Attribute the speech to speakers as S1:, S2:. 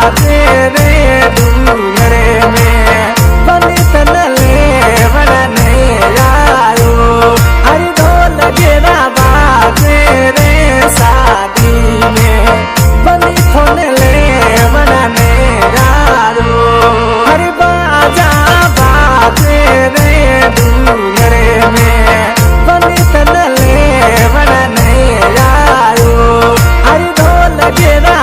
S1: बाजे रे डूंगरे में बनी तन ले बनने आयो अरे ढोल गेरा बाजे रे शादी में बनी थोन ले बनने आयो अरे बाजा बाजे रे डूंगरे में बनी तन ले बनने आयो अरे ढोल गेरा